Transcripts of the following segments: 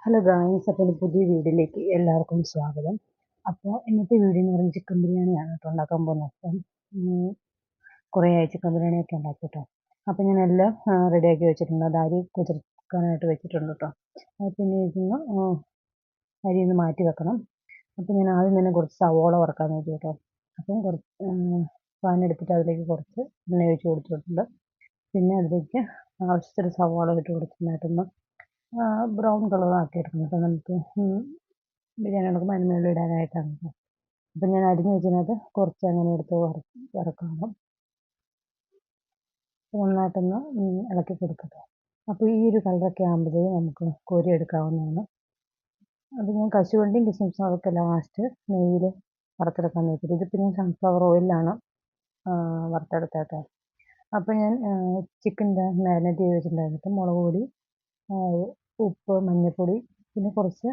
Hello guys, അപ്പോൾ പുതിയ വീഡിയോയിലേക്ക് എല്ലാവർക്കും സ്വാഗതം. അപ്പോൾ ഇന്നത്തെ വീഡിയോ എന്ന് പറയുന്നത് ചിക്കൻ ബിരിയാണിയാണ് കേട്ടോ ഉണ്ടാക്കാൻ പോകുന്നത്. അപ്പം കുറേ ആയി ചിക്കൻ ബിരിയാണിയൊക്കെ ഉണ്ടാക്കി കേട്ടോ. അപ്പോൾ ഞാൻ എല്ലാം റെഡിയാക്കി വെച്ചിട്ടുണ്ട്. അത് അരി കുതിർക്കാനായിട്ട് വെച്ചിട്ടുണ്ട് കേട്ടോ. അത് പിന്നെ ഇതിന്ന് അരി ഒന്ന് മാറ്റി വെക്കണം. അപ്പോൾ ഞാൻ ആദ്യം തന്നെ കുറച്ച് സവോള വറുക്കാൻ നോക്കി കേട്ടോ. അപ്പം കുറച്ച് പാൻ എടുത്തിട്ട് അതിലേക്ക് കുറച്ച് എണ്ണ ഒഴിച്ച് കൊടുത്തിട്ടുണ്ട്. പിന്നെ അതിലേക്ക് ആവശ്യത്തിന് സവോള ഇട്ട് കൊടുത്തിട്ടുണ്ടായിട്ടൊന്ന് ബ്രൗൺ കളറാക്കി എടുക്കണം. അപ്പോൾ നമുക്ക് ബിരിയാണി ഉണ്ടാക്കുമ്പോൾ അതിന് മുകളിൽ ഇടാനായിട്ടാണ്. അപ്പം ഞാൻ അരിഞ്ഞ് വെച്ചതിനകത്ത് കുറച്ച് അങ്ങനെ എടുത്ത് വറക്കണം. നന്നായിട്ടൊന്ന് ഇളക്കി കൊടുക്കട്ടെ. അപ്പോൾ ഈ ഒരു കളറൊക്കെ ആകുമ്പോഴേ നമുക്ക് കോരി എടുക്കാവുന്നതാണ്. അത് ഞാൻ കശുവണ്ടിയും കിസ്മിസും അതൊക്കെ ലാസ്റ്റ് നെയ്യിൽ വറുത്തെടുക്കാൻ നോക്കിയിട്ട്, ഇതിപ്പോൾ ഞാൻ സൺഫ്ലവർ ഓയിലാണ് വറുത്തെടുത്തേട്ടോ. അപ്പോൾ ഞാൻ ചിക്കൻ്റെ മാരിനേറ്റ് ചെയ്ത് വെച്ചിട്ടുണ്ടായിരുന്നു. മുളക് പൊടി, ഉപ്പ്, മഞ്ഞൾപ്പൊടി, പിന്നെ കുറച്ച്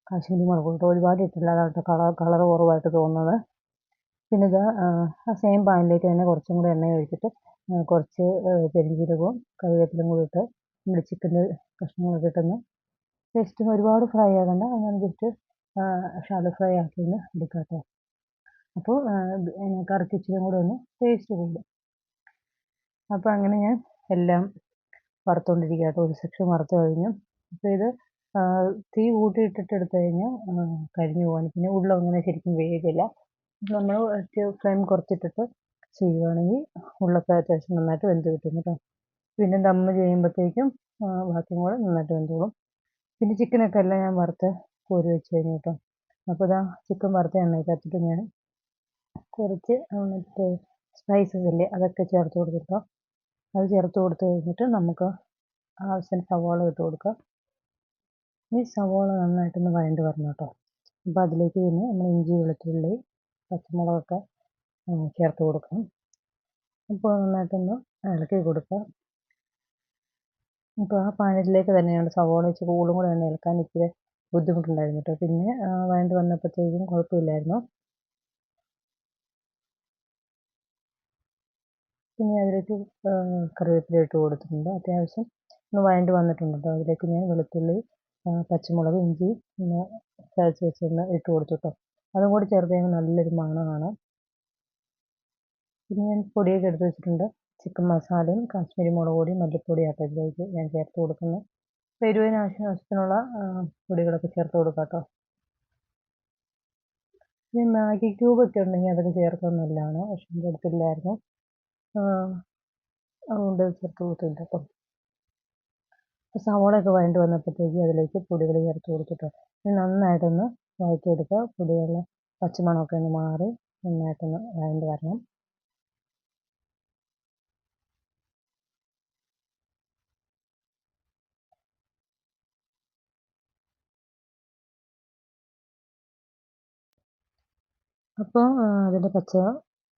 കാശ്മീരി മുളക് പൊടി. ഒരുപാട് ഇട്ടില്ല, അതായിട്ട് കളർ കുറവായിട്ട് തോന്നുന്നത്. പിന്നെ ഇത് സെയിം പാനിലേക്ക് തന്നെ കുറച്ചും കൂടി എണ്ണ ഒഴിച്ചിട്ട് കുറച്ച് പെരുംജീരകവും കറിവേപ്പിലയും കൂടി ഇട്ട് നമ്മുടെ ചിക്കൻ്റെ കഷ്ണങ്ങളൊക്കെ ഇട്ടൊന്ന് ജസ്റ്റ് ഒരുപാട് ഫ്രൈ ആകണ്ട, അങ്ങനെ ജസ്റ്റ് ഷാലോ ഫ്രൈ ആക്കി ഒന്ന് എടുക്കാം കേട്ടോ. അപ്പോൾ കറിക്ക് ഇച്ചിരി കൂടെ ഒന്ന് ടേസ്റ്റ് കൂടും. അപ്പോൾ അങ്ങനെ ഞാൻ എല്ലാം വറുത്തുകൊണ്ടിരിക്കുക കേട്ടോ. ഒരു സെക്ഷൻ വറുത്ത് കഴിഞ്ഞു. അപ്പോൾ ഇത് തീ കൂട്ടിയിട്ടിട്ട് എടുത്തു കഴിഞ്ഞാൽ കരിഞ്ഞു പോകാൻ, പിന്നെ ഉള്ളം അങ്ങനെ ശരിക്കും വേവില്ല. നമ്മൾ ഫ്ലെയിം കുറച്ചിട്ടിട്ട് ചെയ്യുകയാണെങ്കിൽ ഉള്ളൊക്കെ അത്യാവശ്യം നന്നായിട്ട് വെന്ത് കിട്ടും കേട്ടോ. പിന്നെ ദമ്മ് ചെയ്യുമ്പോഴത്തേക്കും ബാക്കിയും കൂടെ നന്നായിട്ട് വെന്തോളും. പിന്നെ ചിക്കനൊക്കെ എല്ലാം ഞാൻ വറുത്ത് കോരി വെച്ച് കഴിഞ്ഞു കേട്ടോ. അപ്പോൾ ഇതാ ചിക്കൻ വറുത്ത എണ്ണയ്ക്കകത്തിട്ട് ഞാൻ കുറച്ച് മറ്റേ സ്പൈസസ് ഇല്ലേ അതൊക്കെ ചേർത്ത് കൊടുത്തിട്ടോ. അത് ചേർത്ത് കൊടുത്ത് കഴിഞ്ഞിട്ട് നമുക്ക് ആവശ്യത്തിന് സവോള ഇട്ട് കൊടുക്കാം. ഈ സവോള നന്നായിട്ടൊന്ന് വഴണ്ട് വരണം കേട്ടോ. അപ്പോൾ അതിലേക്ക് പിന്നെ നമ്മൾ ഇഞ്ചി, വെളുത്തുള്ളി, പച്ചമുളകൊക്കെ ചേർത്ത് കൊടുക്കണം. അപ്പോൾ നന്നായിട്ടൊന്ന് ഇളക്കി കൊടുക്കുക. ഇപ്പോൾ ആ പാനിലേക്ക് തന്നെയാണ് സവോള വെച്ച് കൂടുതലും കൂടെ എണ്ണ ഇളക്കാൻ ഇച്ചിരി ബുദ്ധിമുട്ടുണ്ടായിരുന്നു കേട്ടോ. പിന്നെ വഴണ്ട് വന്നപ്പോഴത്തേക്കും കുഴപ്പമില്ലായിരുന്നു. പിന്നെ അതിലേക്ക് കറിവേപ്പില ഇട്ട് കൊടുത്തിട്ടുണ്ട്. അത്യാവശ്യം ഒന്ന് വഴണ്ട് വന്നിട്ടുണ്ട് കേട്ടോ. അതിലേക്ക് ഞാൻ വെളുത്തുള്ളി, പച്ചമുളക്, ഇഞ്ചി പിന്നെ ചതച്ച് വെച്ചൊന്ന് ഇട്ട് കൊടുത്തു കേട്ടോ. അതും കൂടി ചേർത്ത് കഴിയുമ്പോൾ നല്ലൊരു മണമാണ്. പിന്നെ ഞാൻ പൊടിയൊക്കെ എടുത്ത് വെച്ചിട്ടുണ്ട്. ചിക്കൻ മസാലയും കാശ്മീരി മുളക് പൊടിയും മല്ലിപ്പൊടിയൊക്കെ ഇതിലേക്ക് ഞാൻ ചേർത്ത് കൊടുക്കുന്നു. അപ്പോൾ എരിവിന് ആവശ്യത്തിനുള്ള പൊടികളൊക്കെ ചേർത്ത് കൊടുക്കാം കേട്ടോ. പിന്നെ മാഗി ക്യൂബൊക്കെ ഉണ്ടെങ്കിൽ അതൊക്കെ ചേർക്കാൻ നല്ലതാണ്. പക്ഷെ എൻ്റെ അടുത്തില്ലായിരുന്നു, അതുകൊണ്ട് ചേർത്ത് കൊടുത്തില്ല കേട്ടോ. സവോളയൊക്കെ വഴണ്ട് വന്നപ്പോഴത്തേക്ക് അതിലേക്ക് പൊടികൾ ചേർത്ത് കൊടുത്തിട്ടോ. ഇനി നന്നായിട്ടൊന്ന് വഴറ്റിയെടുക്കുക. പൊടികളുടെ പച്ചമണമൊക്കെ ഒന്ന് മാറി നന്നായിട്ടൊന്ന് വഴണ്ട് വരണം. അപ്പോൾ അതിൻ്റെ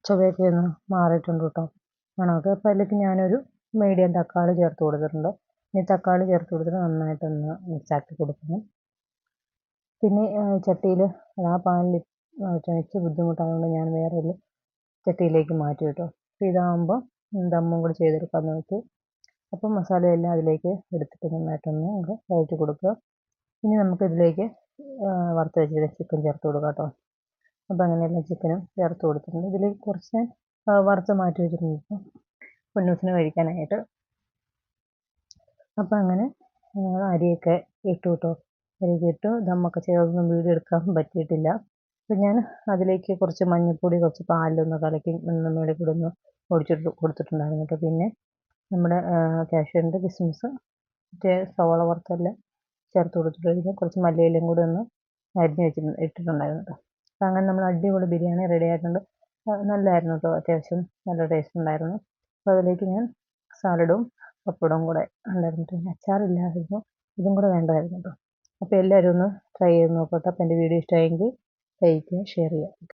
ചുവയൊക്കെ ഒന്ന് മാറിയിട്ടുണ്ട് കേട്ടോ, മണമൊക്കെ. അപ്പോൾ അതിലേക്ക് ഞാനൊരു മീഡിയം തക്കാളി ചേർത്ത് കൊടുത്തിട്ടുണ്ട്. ഇനി തക്കാളി ചേർത്ത് കൊടുത്തിട്ട് നന്നായിട്ടൊന്ന് മിക്സാക്കി കൊടുക്കണം. പിന്നെ ചട്ടിയിൽ ആ പാനിൽ വെച്ച് ബുദ്ധിമുട്ടായതുകൊണ്ട് ഞാൻ വേറെ ഒരു ചട്ടിയിലേക്ക് മാറ്റി കേട്ടോ. അപ്പോൾ ഇതാകുമ്പോൾ ദമ്മും കൂടി ചെയ്തെടുക്കാമെന്ന് വെച്ചു. അപ്പം മസാലയെല്ലാം അതിലേക്ക് എടുത്തിട്ട് നന്നായിട്ടൊന്ന് വഴറ്റി കൊടുക്കുക. ഇനി നമുക്കിതിലേക്ക് വറുത്ത് വെച്ചിട്ട് ചിക്കൻ ചേർത്ത് കൊടുക്കാം കേട്ടോ. അപ്പോൾ അങ്ങനെയെല്ലാം ചിക്കനും ചേർത്ത് കൊടുത്തിട്ടുണ്ട്. ഇതിലേക്ക് കുറച്ച് ഞാൻ വറുത്ത് മാറ്റി വെച്ചിട്ടുണ്ട് ഇപ്പോൾ പൊന്നൂസിന് കഴിക്കാനായിട്ട്. അപ്പോൾ അങ്ങനെ അരിയൊക്കെ ഇട്ടു കേട്ടോ. അരിയൊക്കെ ഇട്ടു ദമ്മൊക്കെ ചെയ്തൊന്നും വീഡിയോ എടുക്കാൻ പറ്റിയിട്ടില്ല. അപ്പോൾ ഞാൻ അതിലേക്ക് കുറച്ച് മഞ്ഞൾപ്പൊടി, കുറച്ച് പാലിലൊന്ന് കലക്കി മുകളിൽ കൂടെ ഒന്ന് ഒഴിച്ചിട്ട് കൊടുത്തിട്ടുണ്ടായിരുന്നു കേട്ടോ. പിന്നെ നമ്മുടെ കാഷ്യൂനട്ട്, കിസ്മിസ്, മറ്റേ സവോള വറുത്തെല്ലാം ചേർത്ത് കൊടുത്തിട്ട് കുറച്ച് മല്ലിയിലയും കൂടി ഒന്ന് അരിഞ്ഞ് ഇട്ടിട്ടുണ്ടായിരുന്നു കേട്ടോ. അപ്പോൾ അങ്ങനെ നമ്മൾ അടിപൊളി ബിരിയാണി റെഡി ആയിട്ടുണ്ട്. നല്ലതായിരുന്നു കേട്ടോ, അത്യാവശ്യം നല്ല ടേസ്റ്റ് ഉണ്ടായിരുന്നു. അപ്പോൾ അതിലേക്ക് ഞാൻ സാലഡും പപ്പടവും കൂടെ ഉണ്ടായിരുന്നു. പിന്നെ അച്ചാറില്ലായിരുന്നു, ഇതും കൂടെ വേണ്ടതായിരുന്നു കേട്ടോ. അപ്പോൾ എല്ലാവരും ഒന്ന് ട്രൈ ചെയ്ത് നോക്കട്ടെ. അപ്പോൾ എൻ്റെ വീഡിയോ ഇഷ്ടമായെങ്കിൽ ലൈക്ക് ചെയ്യുക, ഷെയർ ചെയ്യുക.